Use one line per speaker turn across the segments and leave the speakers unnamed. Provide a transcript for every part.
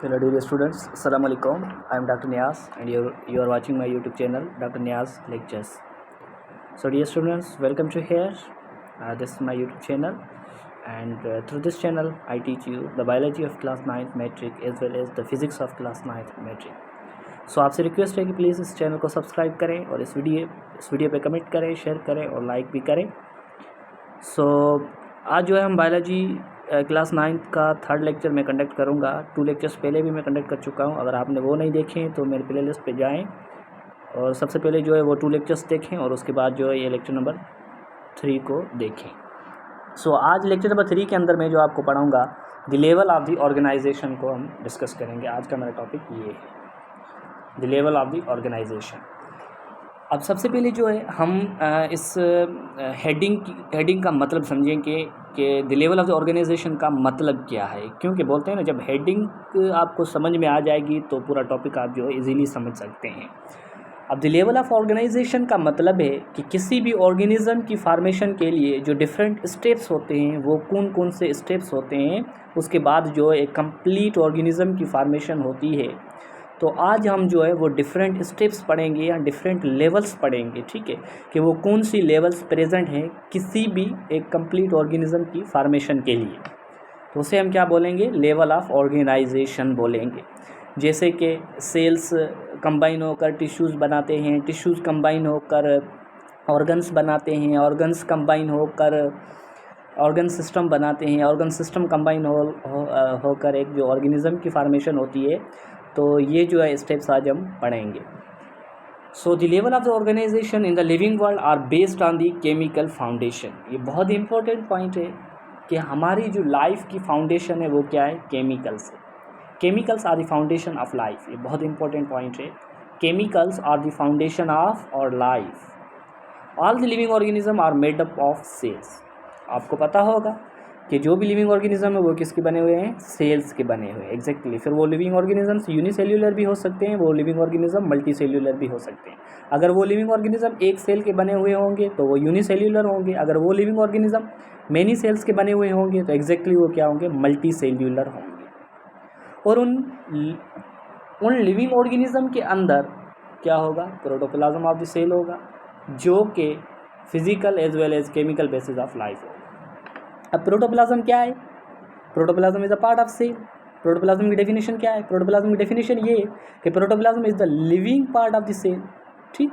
Hello dear students, Assalamu alaikum. I am Dr. Niaz and you are watching my YouTube channel Dr. Niaz Lectures. So dear students, welcome to here. This is my YouTube channel and through this channel I teach you the biology of class 9th metric as well as the physics of class 9th metric. So आपसे request है कि please इस channel को subscribe करें और इस video पे comment करें, शेयर करें और लाइक भी करें. सो आज जो है हम बायोलॉजी क्लास 9th का थर्ड लेक्चर मैं कंडक्ट करूँगा. 2 लेक्चर्स पहले भी मैं कंडक्ट कर चुका हूँ. अगर आपने वो नहीं देखे तो मेरे प्ले लिस्ट पर जाएँ और सबसे पहले जो है वो 2 लेक्चर्स देखें और उसके बाद जो है ये लेक्चर नंबर 3 को देखें. सो आज लेक्चर नंबर 3 के अंदर मैं जो आपको पढ़ाऊँगा the level of the organisation को हम डिस्कस करेंगे. आज का मेरा टॉपिक ये है, the level of the organisation. अब सबसे पहले जो है हम इस हेडिंग का मतलब समझें कि the level of the organisation का मतलब क्या है. क्योंकि बोलते हैं ना, जब हेडिंग आपको समझ में आ जाएगी तो पूरा टॉपिक आप जो है इजीली समझ सकते हैं. अब द लेवल ऑफ ऑर्गेनाइजेशन का मतलब है कि किसी भी ऑर्गेनिज्म की फॉर्मेशन के लिए जो डिफरेंट स्टेप्स होते हैं वो कौन कौन से स्टेप्स होते हैं, उसके बाद जो एक कंप्लीट ऑर्गेनिज्म की फॉर्मेशन होती है. तो आज हम जो है वो डिफरेंट स्टेप्स पढ़ेंगे या डिफरेंट लेवल्स पढ़ेंगे. ठीक है, कि वो कौन सी लेवल्स प्रेजेंट हैं किसी भी एक कंप्लीट ऑर्गेनिज्म की फॉर्मेशन के लिए. तो उसे हम क्या बोलेंगे, लेवल ऑफ ऑर्गेनाइजेशन बोलेंगे. जैसे कि सेल्स कंबाइन होकर टिश्यूज़ बनाते हैं, टिश्यूज़ कंबाइन होकर ऑर्गन्स बनाते हैं, ऑर्गन्स कंबाइन होकर ऑर्गन सिस्टम बनाते हैं, ऑर्गन सिस्टम कंबाइन होकर एक जो ऑर्गेनिज्म की फॉर्मेशन होती है. तो ये जो है स्टेप्स आज हम पढ़ेंगे. So the level of the organisation in the living world are based on the chemical foundation. ये बहुत इंपॉर्टेंट पॉइंट है कि हमारी जो लाइफ की फाउंडेशन है वो क्या है, केमिकल्स है. Chemicals are the foundation of life. ये बहुत इंपॉर्टेंट पॉइंट है. Chemicals are the foundation of our life. All the living organism are made up of cells. आपको पता होगा कि जो भी लिविंग ऑर्गेनिज्म है वो किसके बने हुए हैं, सेल्स के बने हुए हैं. एग्जैक्टली. फिर वो लिविंग ऑर्गेनिजम्स यूनिसेल्यूलर भी हो सकते हैं, वो लिविंग ऑर्गेनिज्म मल्टी सेल्यूलर भी हो सकते हैं. अगर वो लिविंग ऑर्गेनिज्म एक सेल के बने हुए होंगे तो वो यूनिसेल्यूलर होंगे. अगर वो लिविंग ऑर्गेनिज्म मेनी सेल्स के बने हुए होंगे तो एग्जैक्टली वो क्या होंगे, मल्टी सेल्यूलर होंगे. और उन लिविंग ऑर्गेनिज्म के अंदर क्या होगा, प्रोटोप्लाज्म ऑफ द सेल होगा, जो कि physical as well as chemical basis of life होगा. अब प्रोटोप्लाज्म क्या है, protoplasm is a part of cell. Protoplasm की डेफिनेशन क्या है, प्रोटोप्लाज्म की डेफिनेशन ये है कि protoplasm is the living part of the cell. ठीक,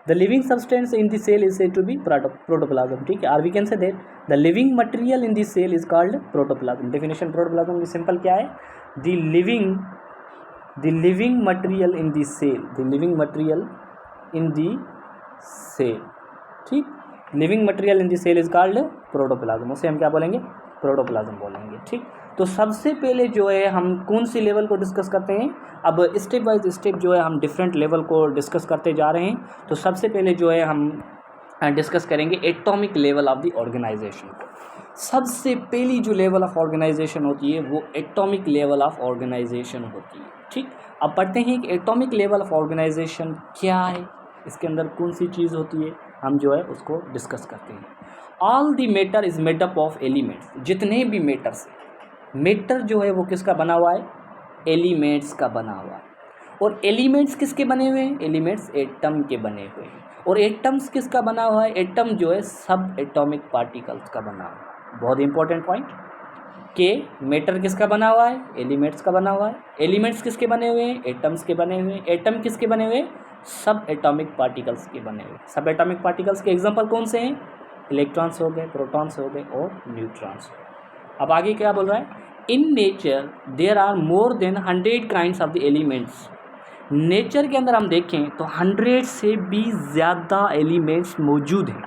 the living substance in the cell is said to be protoplasm. ठीक है, और we can say that the living material in the cell is called protoplasm. Definition protoplasm की simple क्या है, the living material in the cell, the living material in the cell. ठीक, living material in the cell is called protoplasm. उसे हम क्या बोलेंगे, protoplasm बोलेंगे. ठीक, तो सबसे पहले जो है हम कौन सी लेवल को डिस्कस करते हैं. अब स्टेप बाय स्टेप जो है हम डिफरेंट लेवल को डिस्कस करते जा रहे हैं. तो सबसे पहले जो है हम डिस्कस करेंगे atomic level of the organisation. सबसे पहली जो लेवल ऑफ ऑर्गेनाइजेशन होती है वो एटॉमिक लेवल ऑफ ऑर्गेनाइजेशन होती है. ठीक, अब पढ़ते हैं कि एटॉमिक लेवल ऑफ ऑर्गेनाइजेशन क्या है, इसके अंदर कौन सी चीज़ होती है, हम जो है उसको डिस्कस करते हैं. All the matter is made up of elements. जितने भी मैटर्स, मैटर जो है वो किसका बना हुआ है, एलिमेंट्स का बना हुआ है. और एलिमेंट्स किसके बने हुए हैं, एलिमेंट्स एटम के बने हुए हैं. और एटम्स किसका बना हुआ है, एटम जो है सब एटॉमिक पार्टिकल्स का बना हुआ है. बहुत इंपॉर्टेंट पॉइंट कि मैटर किसका बना हुआ है, एलिमेंट्स का बना हुआ है. एलिमेंट्स किसके बने हुए हैं, एटम्स के बने हुए हैं. एटम किसके बने हुए हैं, सब एटॉमिक पार्टिकल्स के बने हुए. सब एटॉमिक पार्टिकल्स के एग्जांपल कौन से हैं, इलेक्ट्रॉन्स हो गए, प्रोटॉन्स हो गए और न्यूट्रॉन्स. अब आगे क्या बोल रहा है, in nature there are more than 100 kinds of the elements. Nature के अंदर हम देखें तो 100 से भी ज़्यादा एलिमेंट्स मौजूद हैं,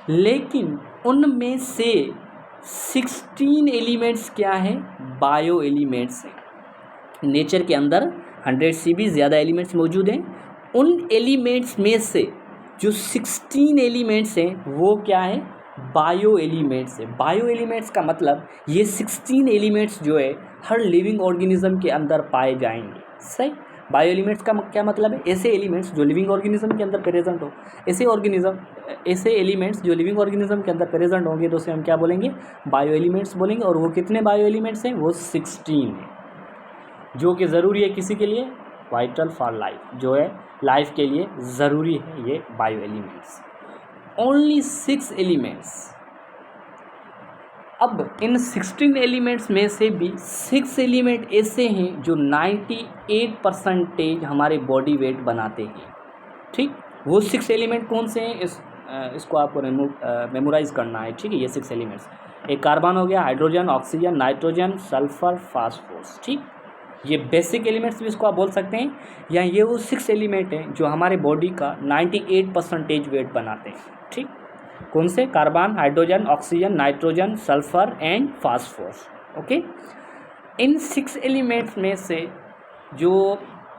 लेकिन उनमें से 16 एलिमेंट्स क्या हैं, बायो एलिमेंट्स हैं. नेचर के अंदर 100 से भी ज़्यादा एलिमेंट्स मौजूद हैं. उन एलिमेंट्स में से जो 16 एलिमेंट्स हैं वो क्या है, बायो एलिमेंट्स है. बायो एलिमेंट्स का मतलब ये 16 एलिमेंट्स जो है हर लिविंग ऑर्गेनिज्म के अंदर पाए जाएंगे. सही, बायो एलिमेंट्स का क्या मतलब है, ऐसे एलिमेंट्स जो लिविंग ऑर्गेनिज्म के अंदर प्रेजेंट हो. ऐसे एलिमेंट्स जो लिविंग ऑर्गेनिज्म के अंदर प्रेजेंट होंगे तो उसे हम क्या बोलेंगे, बायो एलिमेंट्स बोलेंगे. और वो कितने बायो एलिमेंट्स हैं, वो 16 हैं. जो कि ज़रूरी है किसी के लिए, वाइटल फॉर लाइफ, जो है लाइफ के लिए ज़रूरी है ये बायो एलिमेंट्स। Only 6 elements. अब इन 16 एलिमेंट्स में से भी 6 एलिमेंट ऐसे हैं जो 98% हमारे बॉडी वेट बनाते हैं। ठीक, वो 6 एलिमेंट कौन से हैं, इसको आपको मेमोराइज करना है। ठीक है, ये 6 एलिमेंट्स, एक कार्बन हो गया, hydrogen, oxygen, nitrogen, sulphur, phosphorus. ठीक, ये बेसिक एलिमेंट्स भी इसको आप बोल सकते हैं, या ये वो 6 एलिमेंट हैं जो हमारे बॉडी का 98% वेट बनाते हैं। ठीक, कौन से, carbon, hydrogen, oxygen, nitrogen, sulphur and phosphorus. Okay, in 6 elements में से जो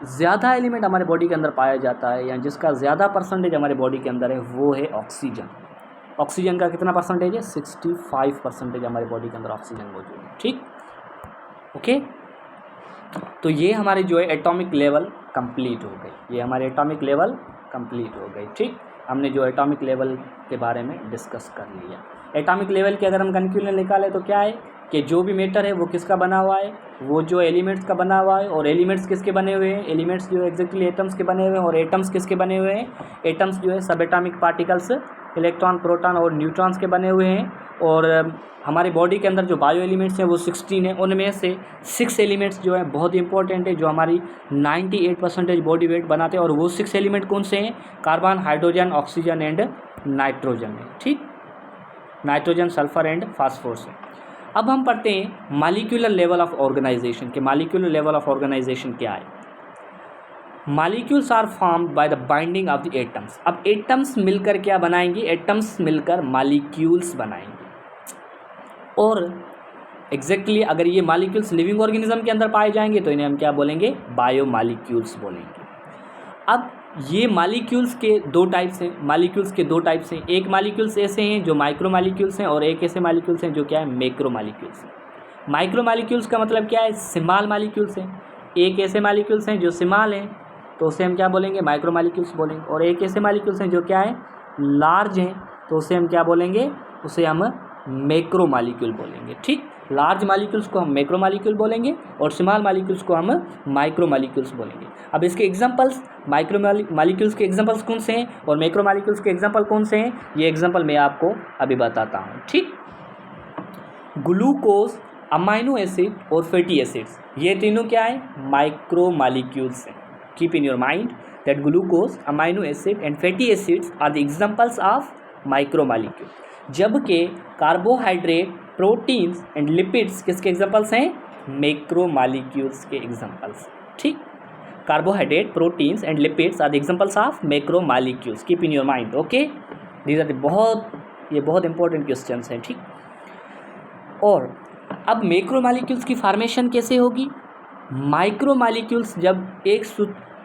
ज़्यादा एलिमेंट हमारे बॉडी के अंदर पाया जाता है, या जिसका ज़्यादा परसेंटेज हमारे बॉडी के अंदर है, वो है ऑक्सीजन। ऑक्सीजन का कितना परसेंटेज है, 65% हमारे बॉडी के अंदर ऑक्सीजन मौजूद है। ठीक, ओके, तो ये हमारे जो है एटॉमिक लेवल कंप्लीट हो गई, ये हमारे एटॉमिक लेवल कंप्लीट हो गई। ठीक, हमने जो एटॉमिक लेवल के बारे में डिस्कस कर लिया। एटॉमिक लेवल के अगर हम कंक्लूजन निकालें तो क्या है कि जो भी मैटर है वो किसका बना हुआ है, वो जो एलिमेंट्स का बना हुआ है। और एलिमेंट्स किसके बने हुए हैं, एलिमेंट्स जो एग्जैक्टली एटम्स के बने हुए हैं। और एटम्स किसके बने हुए हैं, एटम्स जो है सब एटॉमिक पार्टिकल्स, इलेक्ट्रॉन, प्रोटॉन और न्यूट्रॉन्स के बने हुए हैं। और हमारे बॉडी के अंदर जो बायो एलिमेंट्स हैं वो 16 हैं, उनमें से 6 एलिमेंट्स जो है बहुत इंपॉर्टेंट है, जो हमारी 98% बॉडी वेट बनाते हैं। और वो 6 एलिमेंट कौन से हैं, carbon, hydrogen, oxygen and nitrogen है। ठीक, नाइट्रोजन, सल्फर एंड फास्फोरस है। अब हम पढ़ते हैं मॉलिक्यूलर लेवल ऑफ ऑर्गेनाइजेशन के। मॉलिक्यूलर लेवल ऑफ ऑर्गेनाइजेशन क्या है, molecules are formed by the binding of the atoms. अब एटम्स मिलकर क्या बनाएंगे, एटम्स मिलकर मॉलिक्यूल्स बनाएंगे। और एग्जैक्टली अगर ये मॉलिक्यूल्स लिविंग ऑर्गेनिज्म के अंदर पाए जाएंगे तो इन्हें हम क्या बोलेंगे, बायो मॉलिक्यूल्स बोलेंगे। अब ये मॉलिक्यूल्स के दो टाइप्स हैं, मॉलिक्यूल्स के दो टाइप्स हैं। एक मॉलिक्यूल्स ऐसे हैं जो माइक्रो मॉलिक्यूल्स हैं, और एक ऐसे मॉलिक्यूल्स हैं जो क्या है, मैक्रो मॉलिक्यूल्स हैं। माइक्रो मॉलिक्यूल्स का मतलब क्या है, स्मॉल मॉलिक्यूल्स हैं। एक ऐसे मॉलिक्यूल्स हैं जो स्मॉल हैं तो उसे हम क्या बोलेंगे, माइक्रो मॉलिक्यूल्स बोलेंगे। और एक ऐसे मॉलिक्यूल्स हैं जो क्या है, लार्ज हैं, तो उसे हम क्या बोलेंगे, उसे हम मैक्रो मॉलिक्यूल बोलेंगे। ठीक, लार्ज मॉलिक्यूल्स को हम मैक्रो मॉलिक्यूल बोलेंगे और स्मॉल मॉलिक्यूल्स को हम माइक्रो मॉलिक्यूल्स बोलेंगे। अब इसके एग्जांपल्स, माइक्रो मॉलिक्यूल्स के एग्जांपल्स कौन से हैं और मैक्रो मॉलिक्यूल्स के एग्जांपल कौन से हैं, ये एग्जांपल मैं आपको अभी बताता हूँ। ठीक, ग्लूकोज, अमाइनो एसिड और फैटी एसिड्स, ये तीनों क्या है, माइक्रो मॉलिक्यूल्स हैं। Keep in your mind that glucose, amino acid and fatty acids are the examples of micro molecule. जबकि कार्बोहाइड्रेट, प्रोटीन्स एंड लिपिड्स किसके एग्जांपल्स हैं, मैक्रो मॉलिक्यूल्स के एग्जांपल्स। ठीक, carbohydrate, proteins and lipids are the examples of macro molecules. Keep in your mind, okay, these are the बहुत important questions हैं। ठीक, और अब मैक्रो मॉलिक्यूल्स की फॉर्मेशन कैसे होगी, माइक्रो मॉलिक्यूल्स जब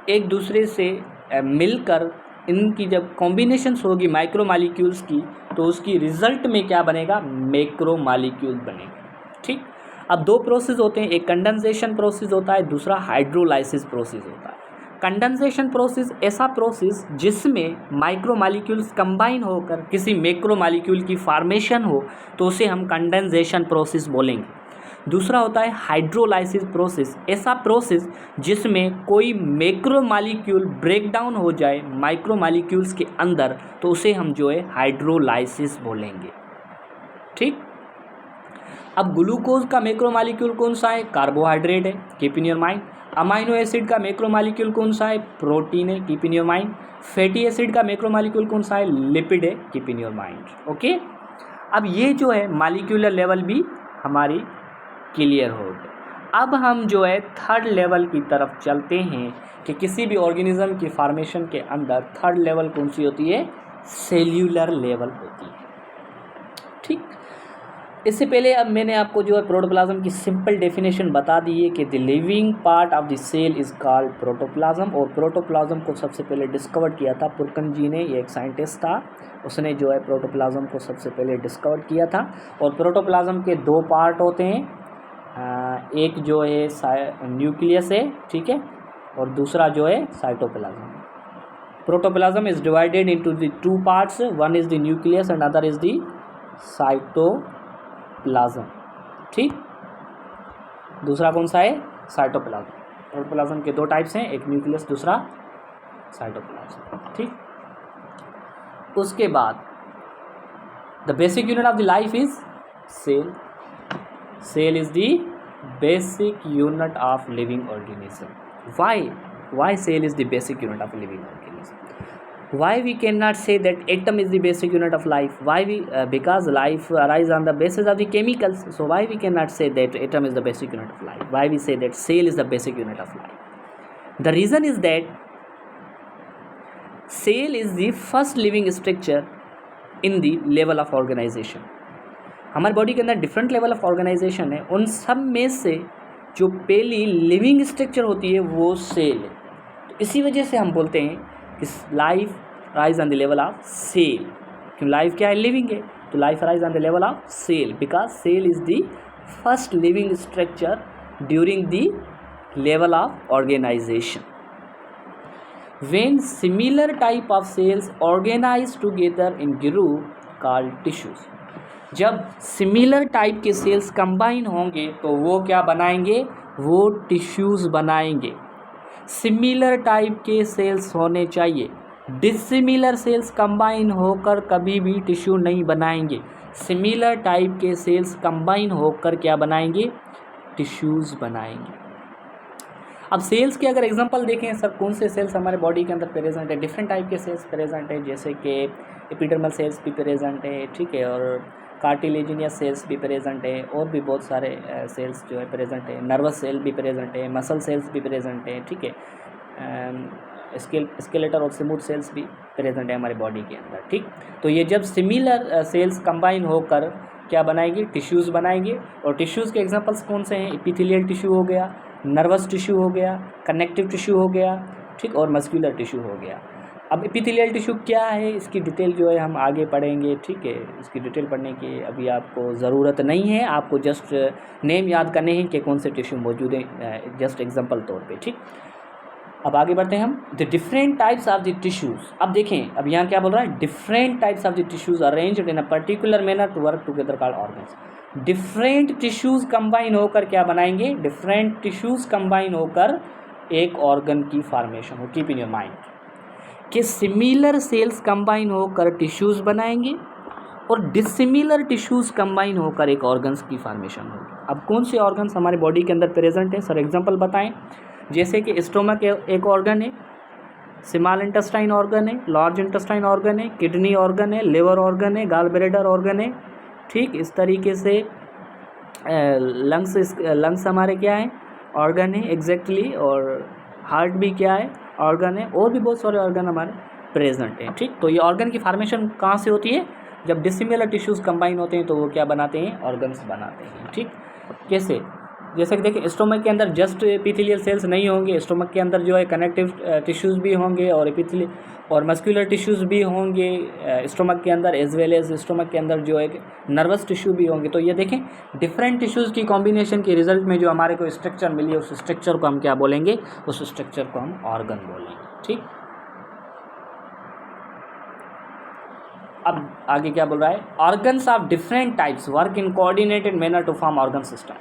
एक दूसरे से मिलकर इनकी जब कॉम्बिनेशंस होगी माइक्रो मॉलिक्यूल्स की, तो उसकी रिजल्ट में क्या बनेगा, मैक्रो मॉलिक्यूल बनेगा। ठीक, अब दो प्रोसेस होते हैं, एक कंडेंसेशन प्रोसेस होता है, दूसरा हाइड्रोलाइसिस प्रोसेस होता है। कंडेंसेशन प्रोसेस ऐसा प्रोसेस जिसमें माइक्रो मॉलिक्यूल्स कंबाइन होकर किसी मैक्रो मॉलिक्यूल की फॉर्मेशन हो, तो उसे हम कंडेंसेशन प्रोसेस बोलेंगे। दूसरा होता है हाइड्रोलाइसिस प्रोसेस, ऐसा प्रोसेस जिसमें कोई मैक्रो मॉलिक्यूल ब्रेक डाउन हो जाए माइक्रो मॉलिक्यूल्स के अंदर, तो उसे हम जो है हाइड्रोलाइसिस बोलेंगे। ठीक, अब ग्लूकोज का मैक्रो मॉलिक्यूल कौन सा है, कार्बोहाइड्रेट है, keep in your mind. Amino acid का मैक्रो मॉलिक्यूल कौन सा है, प्रोटीन है, keep in your mind. Fatty acid का मैक्रो मॉलिक्यूल कौन सा है, लिपिड है, keep in your mind. Okay, अब ये जो है मॉलिक्यूलर लेवल भी हमारी क्लियर हो गए। अब हम जो है थर्ड लेवल की तरफ चलते हैं कि किसी भी ऑर्गेनिज्म की फॉर्मेशन के अंदर थर्ड लेवल कौन सी होती है, सेल्यूलर लेवल होती है। ठीक, इससे पहले अब मैंने आपको जो है प्रोटोप्लाज्म की सिंपल डेफिनेशन बता दी है कि the living part of the cell is called protoplasm. और प्रोटोप्लाज्म को सबसे पहले डिस्कवर किया था पुरकन जी ने, ये एक साइंटिस्ट था, उसने जो है प्रोटोप्लाज्म को सबसे पहले डिस्कवर किया था। और प्रोटोप्लाज्म के दो पार्ट होते हैं, एक जो है न्यूक्लियस है, ठीक है, और दूसरा जो है cytoplasm. Protoplasm is divided into the two parts, one is the nucleus and other is the cytoplasm. ठीक, दूसरा कौन सा है, साइटोप्लाज्म। प्रोटोप्लाज्म के दो टाइप्स हैं, एक न्यूक्लियस, दूसरा साइटोप्लाज्म। ठीक, उसके बाद the basic unit of the life is cell. Cell is the basic unit of living organism. why cell is the basic unit of a living organism? Why we cannot say that atom is the basic unit of life? Why we because life arises on the basis of the chemicals, so why we cannot say that atom is the basic unit of life? Why we say that cell is the basic unit of life? The reason is that cell is the first living structure in the level of organization. हमारे body के अंदर different level of organisation है, उन सब में से जो पहली लिविंग स्ट्रक्चर होती है वो सेल है। तो इसी वजह से हम बोलते हैं कि life rise on the level of cell. क्यों? लाइफ क्या है? लिविंग है, तो life rise on the level of cell because cell is the first living structure during the level of organisation. When similar type of cells organise together in group called tissues. जब similar type के cells combine होंगे तो वो क्या बनाएंगे? वो tissues बनाएंगे। Similar type के सेल्स होने चाहिए। डिसिमिलर सेल्स कंबाइन होकर कभी भी टिश्यू नहीं बनाएंगे। सिमिलर टाइप के सेल्स कंबाइन होकर क्या बनाएंगे? टिश्यूज़ बनाएंगे। अब सेल्स के अगर एग्जांपल देखें, सर कौन से सेल्स हमारे बॉडी के अंदर प्रेजेंट है? डिफरेंट टाइप के सेल्स प्रेजेंट है, जैसे कि एपिडर्मल सेल्स भी प्रेजेंट है, ठीक है, और कार्टिलेजिनियस सेल्स भी प्रेजेंट है, और भी बहुत सारे सेल्स जो है प्रेजेंट है। नर्वस सेल भी प्रेजेंट है, मसल सेल्स भी प्रेजेंट है, ठीक है, स्केलेटल और स्मूथ सेल्स भी प्रेजेंट है हमारे बॉडी के अंदर। ठीक, तो ये जब सिमिलर सेल्स कंबाइन होकर क्या बनाएंगे? टिश्यूज़ बनाएंगे। और टिश्यूज़ के एग्जांपल्स कौन से हैं? एपिथेलियल टिश्यू हो गया, नर्वस टिश्यू हो गया, कनेक्टिव टिश्यू हो गया, ठीक, और मस्कुलर टिश्यू हो गया। अब एपिथेलियल टिश्यू क्या है, इसकी डिटेल जो है हम आगे पढ़ेंगे, ठीक है। इसकी डिटेल पढ़ने की अभी आपको ज़रूरत नहीं है, आपको जस्ट नेम याद करने हैं कि कौन से टिश्यू मौजूद हैं, जस्ट एग्जांपल तौर पे, ठीक। अब आगे बढ़ते हैं हम। The different types of the tissues. अब देखें, अब यहाँ क्या बोल रहा है? Different types of the tissues arranged in a particular manner to work together called organs. Different tissues combine होकर क्या बनाएंगे? डिफरेंट टिश्यूज़ कंबाइन होकर एक ऑर्गन की फॉर्मेशन हो। कीप इन योर माइंड कि सिमिलर सेल्स कंबाइन होकर टिश्यूज़ बनाएंगे और डिसिमिलर टिश्यूज़ कंबाइन होकर एक ऑर्गन्स की फॉर्मेशन होगी। अब कौन से ऑर्गन्स हमारे बॉडी के अंदर प्रेजेंट है? सर एग्जांपल बताएं। जैसे कि स्टोमक एक ऑर्गन है, स्मॉल इंटेस्टाइन ऑर्गन है, लार्ज इंटेस्टाइन ऑर्गन है, किडनी ऑर्गन है, लिवर ऑर्गन है, गॉल ब्लैडर ऑर्गन है, ठीक। इस तरीके से लंग्स हमारे क्या है? ऑर्गन है एग्जैक्टली, और हार्ट भी क्या है? ऑर्गन है, और भी बहुत सारे ऑर्गन हमारे प्रेजेंट हैं, ठीक। तो ये ऑर्गन की फॉर्मेशन कहाँ से होती है? जब डिसिमिलर टिश्यूज़ कंबाइन होते हैं तो वो क्या बनाते हैं? ऑर्गन्स बनाते हैं, ठीक। कैसे? जैसे कि देखिए, स्टोमक के अंदर जस्ट एपिथेलियल सेल्स नहीं होंगे, स्टोमक के अंदर जो है कनेक्टिव टिश्यूज़ भी होंगे और एपिथेलियल और मस्कुलर टिश्यूज़ भी होंगे स्टोमक के अंदर, एज वेल एज स्टोमक के अंदर जो है नर्वस टिश्यू भी होंगे। तो ये देखें, डिफरेंट टिश्यूज़ की कॉम्बिनेशन के रिजल्ट में जो हमारे को स्ट्रक्चर मिली है, उस स्ट्रक्चर को हम क्या बोलेंगे? उस स्ट्रक्चर को हम ऑर्गन बोलेंगे, ठीक। अब आगे क्या बोल रहा है? Organs of different types work in coordinated manner to form organ system.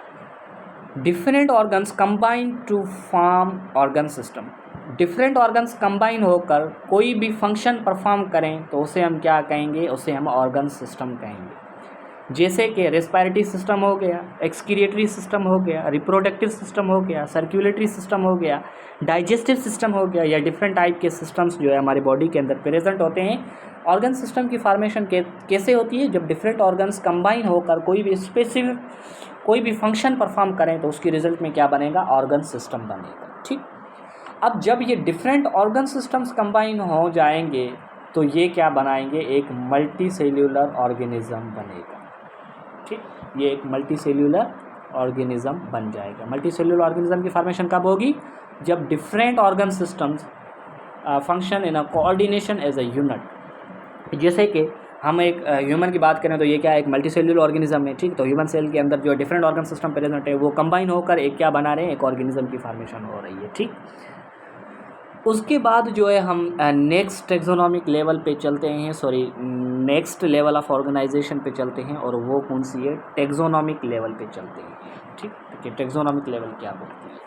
Different organs combine to form organ system. Different organs combine होकर कोई भी फंक्शन परफॉर्म करें तो उसे हम क्या कहेंगे? उसे हम ऑर्गन सिस्टम कहेंगे। जैसे कि रेस्पिरेटरी सिस्टम हो गया, एक्सक्रीटरी सिस्टम हो गया, रिप्रोडक्टिव सिस्टम हो गया, सर्कुलेटरी सिस्टम हो गया, डाइजेस्टिव सिस्टम हो गया, या डिफरेंट टाइप के सिस्टम्स जो है हमारी बॉडी के अंदर प्रेजेंट होते हैं। ऑर्गन सिस्टम की फॉर्मेशन कैसे होती है? जब डिफरेंट ऑर्गन्स कंबाइन होकर कोई भी स्पेसिफिक कोई भी फंक्शन परफॉर्म करें तो उसकी रिजल्ट में क्या बनेगा? ऑर्गन सिस्टम बनेगा, ठीक। अब जब ये डिफरेंट ऑर्गन सिस्टम्स कंबाइन हो जाएंगे तो ये क्या बनाएंगे? एक मल्टी सेल्यूलर ऑर्गेनिज्म बनेगा, ठीक। ये एक मल्टी सेल्यूलर ऑर्गेनिज्म बन जाएगा। मल्टी सेल्यूलर ऑर्गेनिज्म की फॉर्मेशन कब होगी? जब different organ systems function in a coordination as a unit. जैसे कि हम एक ह्यूमन की बात करें तो ये क्या है? एक मल्टी सेल्यूलर ऑर्गेनिज्म है, ठीक। तो ह्यूमन सेल के अंदर जो डिफरेंट ऑर्गन सिस्टम प्रेजेंट है वो कंबाइन होकर एक क्या बना रहे हैं? एक ऑर्गेनिज्म की फॉर्मेशन हो रही है, ठीक। उसके बाद जो है हम नेक्स्ट टेक्सोनॉमिक लेवल पे चलते हैं, नेक्स्ट लेवल ऑफ ऑर्गेनाइजेशन पे चलते हैं, और वो कौन सी है? टेक्सोनॉमिक लेवल पे चलते हैं, ठीक। टेक्सोनॉमिक लेवल क्या बोलते हैं?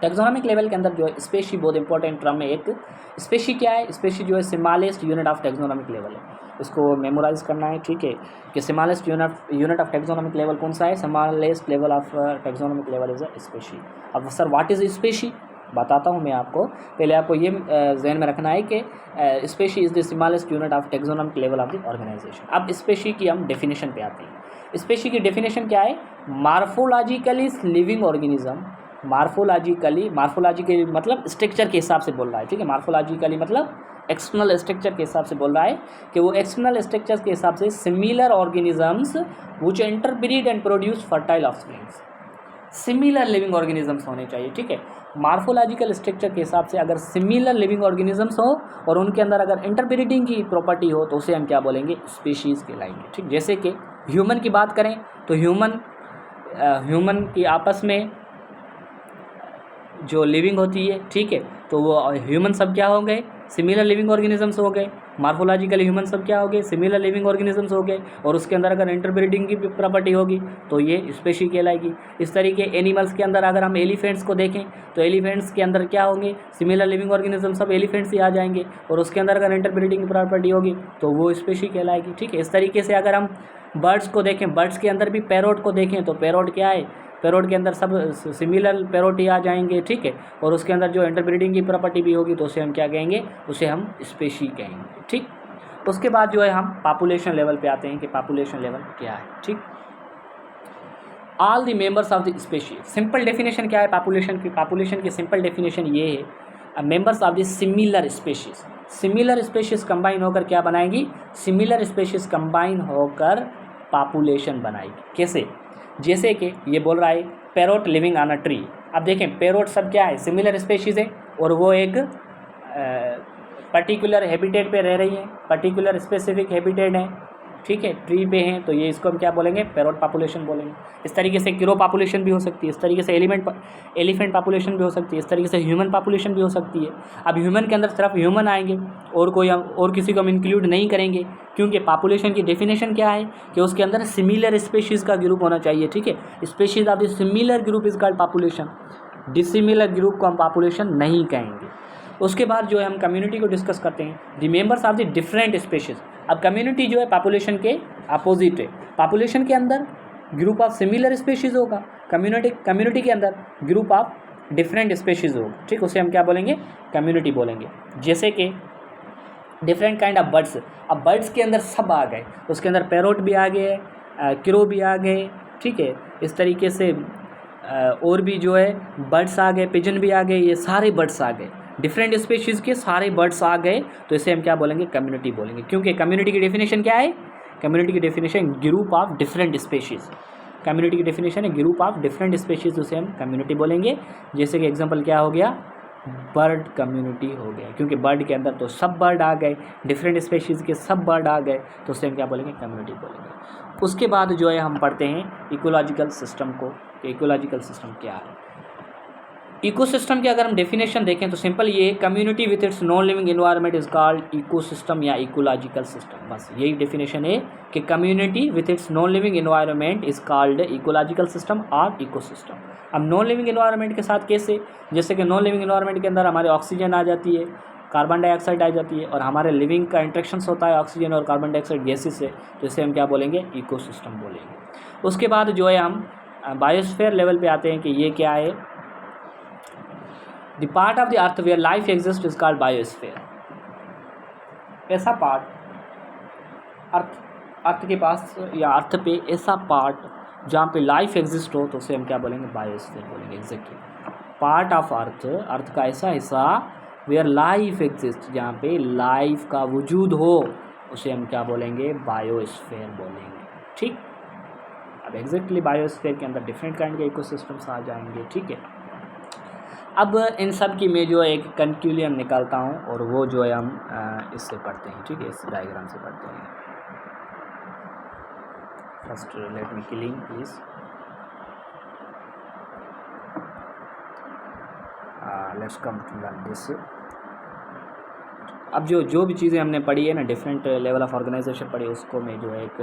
टेक्सोनॉमिक लेवल के अंदर जो है स्पेशी बहुत इंपॉर्टेंट टर्म है। एक स्पेशी क्या है, स्पेशी जो है smallest unit of taxonomic level है, इसको मेमोराइज करना है, ठीक है, कि smallest unit of taxonomic level कौन सा है, smallest level of taxonomic level is a species. अब सर व्हाट इज स्पेशी, बताता हूँ मैं आपको। पहले आपको ये जहन में रखना है कि species is the smallest unit of taxonomic level of the organisation. अब स्पेशी की हम डेफिनेशन पे आते हैं। स्पेशी की डेफिनेशन क्या है, मार्फोलॉजिकली लिविंग ऑर्गेनिज्म, मार्फोलॉजिकली मतलब स्ट्रक्चर के हिसाब से बोल रहा है, ठीक है, मार्फोलॉजिकली मतलब एक्सटर्नल स्ट्रक्चर के हिसाब से बोल रहा है कि वो एक्सटर्नल स्ट्रक्चर के हिसाब से similar organisms which interbreed and produce fertile offsprings, similar living organisms होने चाहिए, ठीक है। मार्फोलॉजिकल स्ट्रक्चर के हिसाब से अगर सिमिलर लिविंग ऑर्गेनिजम्स हो और उनके अंदर अगर इंटरब्रीडिंग की प्रॉपर्टी हो तो उसे हम क्या बोलेंगे, स्पीशीज़ कहलाएंगे, ठीक। जैसे कि ह्यूमन की बात करें तो ह्यूमन की आपस में जो लिविंग होती है, ठीक है, तो वो ह्यूमन सब क्या हो गए, सिमिलर लिविंग ऑर्गेनिजम्स हो गए। मार्फोलॉजिकल ह्यूमन सब क्या हो गए, सिमिलर लिविंग ऑर्गेनिजम्स हो गए, और उसके अंदर अगर इंटरब्रीडिंग की प्रॉपर्टी होगी तो ये स्पेशी कहलाएगी। इस तरीके एनिमल्स के अंदर अगर हम एलिफेंट्स को देखें तो एलिफेंट्स के अंदर क्या होंगे, सिमिलर लिविंग ऑर्गेनिज्म सब एलिफेंट्स ही आ जाएंगे, और उसके अंदर अगर इंटरब्रीडिंग की प्रॉपर्टी होगी तो वो स्पेशी कहलाएगी, ठीक है। इस तरीके से अगर हम बर्ड्स को देखें, बर्ड्स के अंदर भी पैरोट को देखें तो पैरोट क्या है, पैरोट के अंदर सब सिमिलर पैरोट ही आ जाएंगे, ठीक है, और उसके अंदर जो इंटरब्रीडिंग की प्रॉपर्टी भी होगी तो उसे हम क्या कहेंगे, उसे हम स्पेशी कहेंगे, ठीक। उसके बाद जो है हम पॉपुलेशन लेवल पे आते हैं कि पॉपुलेशन लेवल क्या है, ठीक। All the members of the species, simple definition क्या है पॉपुलेशन की, पॉपुलेशन की सिंपल डेफिनेशन ये है, members of the similar species, similar species combine होकर क्या बनाएगी, सिमिलर स्पेशीज कंबाइन होकर पॉपुलेशन बनाएगी। कैसे, जैसे कि ये बोल रहा है parrot living on a tree. अब देखें पैरोट सब क्या है, सिमिलर स्पेशीज़ है, और वो एक पर्टिकुलर हैबिटेट पे रह रही है, पर्टिकुलर स्पेसिफिक हैबिटेट है, ठीक है, ट्री पे हैं, तो ये इसको हम क्या बोलेंगे, पैरोट पॉपुलेशन बोलेंगे। इस तरीके से क्रो पॉपुलेशन भी हो सकती है, इस तरीके से एलिफेंट पॉपुलेशन भी हो सकती है, इस तरीके से ह्यूमन पॉपुलेशन भी हो सकती है। अब ह्यूमन के अंदर सिर्फ ह्यूमन आएंगे और कोई हम और किसी को हम इंक्लूड नहीं करेंगे, क्योंकि पॉपुलेशन की डेफिनेशन क्या है कि उसके अंदर सिमिलर स्पेशीज़ का ग्रुप होना चाहिए, ठीक है। Species of the similar group is called population, dissimilar group को हम पॉपुलेशन नहीं कहेंगे। उसके बाद जो है हम कम्युनिटी को डिस्कस करते हैं, the members of the different species. अब कम्युनिटी जो है पॉपुलेशन के अपोजिट है, पॉपुलेशन के अंदर ग्रुप ऑफ सिमिलर स्पेशीज़ होगा, कम्युनिटी के अंदर ग्रुप ऑफ डिफरेंट स्पेशीज़ होगा, ठीक, उसे हम क्या बोलेंगे, कम्युनिटी बोलेंगे। जैसे कि डिफरेंट काइंड ऑफ बर्ड्स, अब बर्ड्स के अंदर सब आ गए, उसके अंदर पैरोट भी आ गए, क्रो भी आ गए, ठीक है, इस तरीके से और भी जो है बर्ड्स आ गए, पिजन भी आ गए, ये सारे बर्ड्स आ गए, डिफरेंट स्पेशीज़ के सारे बर्ड्स आ गए, तो इसे हम क्या बोलेंगे, कम्युनिटी बोलेंगे। क्योंकि कम्युनिटी की डेफिनेशन क्या है, कम्युनिटी की definition group of different species, community की डेफिनेशन है ग्रुप ऑफ डिफरेंट स्पेशीज़, उसे हम कम्युनिटी बोलेंगे। जैसे कि एग्जांपल क्या हो गया, बर्ड कम्युनिटी हो गया, क्योंकि बर्ड के अंदर तो सब बर्ड आ गए, डिफरेंट स्पेशीज़ के सब बर्ड आ गए, तो उसे हम क्या बोलेंगे, कम्युनिटी बोलेंगे। उसके बाद जो है हम पढ़ते हैं इकोलॉजिकल सिस्टम को, इकोलॉजिकल सिस्टम क्या है। इकोसिस्टम की अगर हम डेफिनेशन देखें तो सिंपल ये, community with its non living environment is called ecosystem या इकोलॉजिकल सिस्टम, बस यही डेफिनेशन है कि community with its non living environment is called ecological system और इकोसिस्टम। अब नॉन लिविंग एनवायरनमेंट के साथ कैसे, जैसे कि नॉन लिविंग एनवायरनमेंट के अंदर हमारे ऑक्सीजन आ जाती है, कार्बन डाइऑक्साइड आ जाती है, और हमारे लिविंग का इंट्रैक्शंस होता है ऑक्सीजन और कार्बन डाइऑक्साइड गैसेस से, तो इसे हम क्या बोलेंगे, इकोसिस्टम बोलेंगे। उसके बाद जो है हम बायोस्फीयर लेवल पे आते हैं कि ये क्या है, the part of the earth where life exist is called biosphere. ऐसा पार्ट अर्थ के पास या अर्थ पे ऐसा पार्ट जहाँ पे लाइफ एग्जिस्ट हो तो उसे हम क्या बोलेंगे, बायोस्फीयर बोलेंगे। एग्जैक्टली पार्ट ऑफ अर्थ का ऐसा हिस्सा वेयर लाइफ एग्जिस्ट, जहाँ पे लाइफ का वजूद हो, उसे हम क्या बोलेंगे, बायोस्फीयर बोलेंगे, ठीक। अब एग्जैक्टली बायोस्फीयर के अंदर डिफरेंट काइंड के इकोसिस्टम्स आ जाएंगे, ठीक है। अब इन सब की मैं जो एक कंक्लूजन निकालता हूँ और वो जो है हम इससे पढ़ते हैं, ठीक है, इस डायग्राम से पढ़ते हैं। First let me clean please, let's come to learn this. अब जो भी चीज़ें हमने पढ़ी है ना, डिफरेंट लेवल ऑफ ऑर्गेनाइजेशन पढ़ी, उसको मैं जो है एक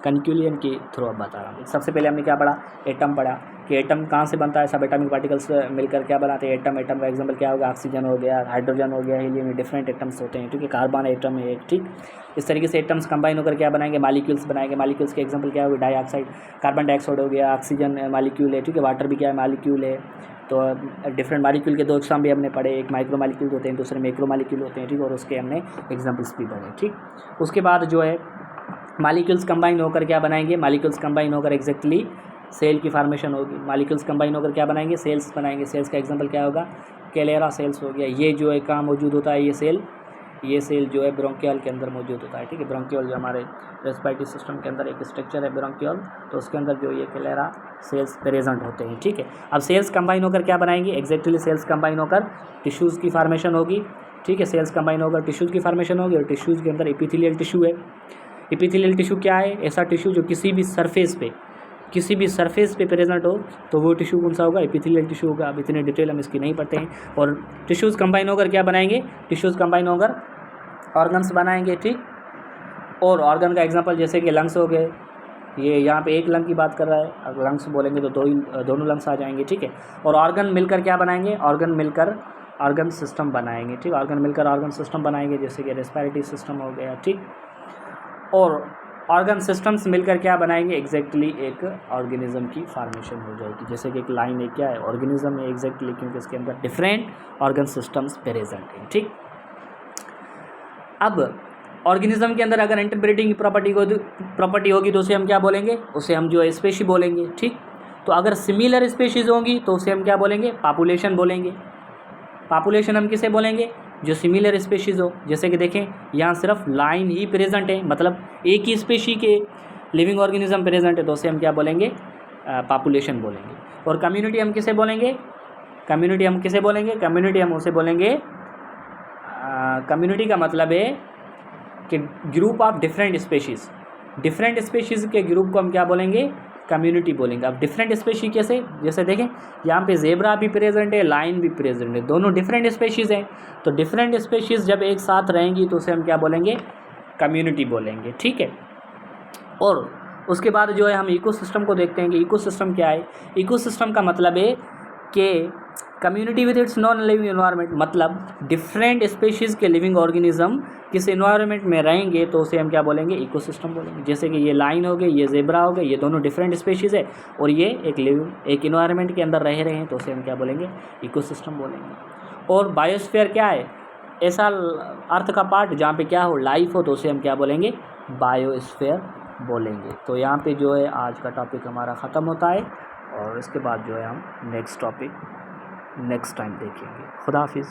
कंक्लूजन के थ्रू अब बता रहा हूँ। सबसे पहले हमने क्या पढ़ा, एटम पढ़ा कि एटम कहाँ से बनता है, सब एटॉमिक पार्टिकल्स मिलकर क्या बनाते हैं एटम। एटम का एग्जांपल क्या होगा, ऑक्सीजन हो गया, हाइड्रोजन हो गया, हीलियम, में डिफरेंट एटम्स होते हैं, ठीक है। कार्बन एटम है एक, ठीक। इस तरीके से एटम्स कंबाइन होकर क्या बनाएंगे, मालिक्यूल्स बनाएंगे। मालिक्यूल्स के एग्जांपल क्या होगा, डाइऑक्साइड, कार्बन डाइऑक्साइड हो गया, ऑक्सीजन मालिक्यूल है, ठीक है। वाटर भी क्या है, मालिक्यूल है। तो डिफरेंट मालिक्यूल के दो एग्जाम भी हमने पढ़े, एक माइक्रो मालिक्यूल होते हैं, दूसरे मैक्रो मालिक्यूल होते हैं, ठीक। और उसके हमने एग्जाम्पल्स भी पढ़े, ठीक। उसके बाद जो है मालिक्यूल्स कंबाइन होकर क्या बनाएंगे, मालिक्यूल्स कंबाइन होकर एग्जैक्टली सेल की फॉर्मेशन होगी। मालिक्यूल्स कंबाइन होकर क्या बनाएंगे, सेल्स बनाएंगे। सेल्स का एग्जांपल क्या होगा, कैलेरा सेल्स हो गया। ये जो है कहाँ मौजूद होता है, ये सेल जो है ब्रोंकियल के अंदर मौजूद होता है, ठीक है। ब्रोंकियल जो हमारे रेस्पिरेटरी सिस्टम के अंदर एक स्ट्रक्चर है ब्रोंकियल, तो उसके अंदर जो ये कैलेरा सेल्स प्रेजेंट होते हैं, ठीक है। अब सेल्स कंबाइन होकर क्या बनाएंगे, एग्जैक्टली सेल्स कंबाइन होकर टिश्यूज़ की फॉर्मेशन होगी, ठीक है। सेल्स कंबाइन होकर टिश्यूज़ की फॉर्मेशन होगी, और टिश्यूज़ के अंदर एपिथेलियल टिश्यू है। एपिथेलियल टिश्यू क्या है, ऐसा टिश्यू जो किसी भी सरफेस पे प्रेजेंट हो, तो वो टिश्यू कौन सा होगा, एपिथेलियल टिश्यू होगा। अब इतने डिटेल हम इसकी नहीं पढ़ते हैं। और टिश्यूज़ कंबाइन होकर क्या बनाएंगे, टिश्यूज़ कंबाइन होकर ऑर्गन्स बनाएंगे, ठीक। और ऑर्गन का एग्जांपल जैसे कि लंग्स हो गए, ये यहाँ पे एक लंग की बात कर रहा है, अगर लंग्स बोलेंगे तो दोनों लंग्स आ जाएंगे, ठीक है। और ऑर्गन मिलकर क्या बनाएंगे, ऑर्गन मिलकर ऑर्गन सिस्टम बनाएंगे, ठीक। ऑर्गन मिलकर ऑर्गन सिस्टम बनाएंगे, जैसे कि रेस्पिरेटरी सिस्टम हो गया, ठीक। और ऑर्गन सिस्टम्स मिलकर क्या बनाएंगे, एग्जैक्टली एक ऑर्गेनिज्म की फॉर्मेशन हो जाएगी। जैसे कि एक लाइन है, क्या है, ऑर्गेनिज्म है एग्जैक्टली, क्योंकि इसके अंदर डिफरेंट ऑर्गन सिस्टम्स प्रेजेंट हैं, ठीक। अब ऑर्गेनिज्म के अंदर अगर इंटरब्रीडिंग प्रॉपर्टी होगी तो उसे हम क्या बोलेंगे, उसे हम जो है स्पेशी बोलेंगे, ठीक। तो अगर सिमिलर स्पेशीज़ होंगी तो उसे हम क्या बोलेंगे, पॉपुलेशन बोलेंगे। पॉपुलेशन हम किसे बोलेंगे, जो सिमिलर स्पेशीज़ हो। जैसे कि देखें यहाँ सिर्फ लाइन ही प्रेजेंट है, मतलब एक ही स्पेशी के लिविंग ऑर्गेनिज्म प्रेजेंट है, तो उसे हम क्या बोलेंगे, पॉपुलेशन बोलेंगे। और कम्युनिटी हम किसे बोलेंगे, कम्युनिटी हम उसे बोलेंगे, कम्युनिटी का मतलब है कि ग्रुप ऑफ डिफरेंट स्पेशीज़ के ग्रुप को हम क्या बोलेंगे, कम्युनिटी बोलेंगे। अब डिफरेंट स्पेशी कैसे, जैसे देखें यहाँ पे ज़ेब्रा भी प्रेजेंट है, लाइन भी प्रेजेंट है, दोनों डिफरेंट स्पेशीज़ हैं। तो डिफरेंट स्पेशीज़ जब एक साथ रहेंगी तो उसे हम क्या बोलेंगे, कम्युनिटी बोलेंगे, ठीक है। और उसके बाद जो है हम इकोसिस्टम को देखते हैं कि इकोसिस्टम क्या है। इकोसिस्टम का मतलब है कि community with its non living environment, मतलब डिफरेंट स्पेशीज़ के लिविंग ऑर्गेनिज्म किस एनवायरनमेंट में रहेंगे तो उसे हम क्या बोलेंगे, इकोसिस्टम बोलेंगे। जैसे कि ये लाइन हो गई, ये ज़ेब्रा हो गए, ये दोनों डिफरेंट स्पेशीज़ है और ये एक एनवायरनमेंट के अंदर रह रहे हैं, तो उसे हम क्या बोलेंगे, इकोसिस्टम बोलेंगे। और बायोस्फीयर क्या है, ऐसा अर्थ का पार्ट जहाँ पे क्या हो, लाइफ हो, तो उसे हम क्या बोलेंगे, बायोस्फीयर बोलेंगे। तो यहाँ पे जो है आज का टॉपिक हमारा ख़त्म होता है, और इसके बाद जो है हम नेक्स्ट टॉपिक नेक्स्ट टाइम देखेंगे। खुदा हाफिज़।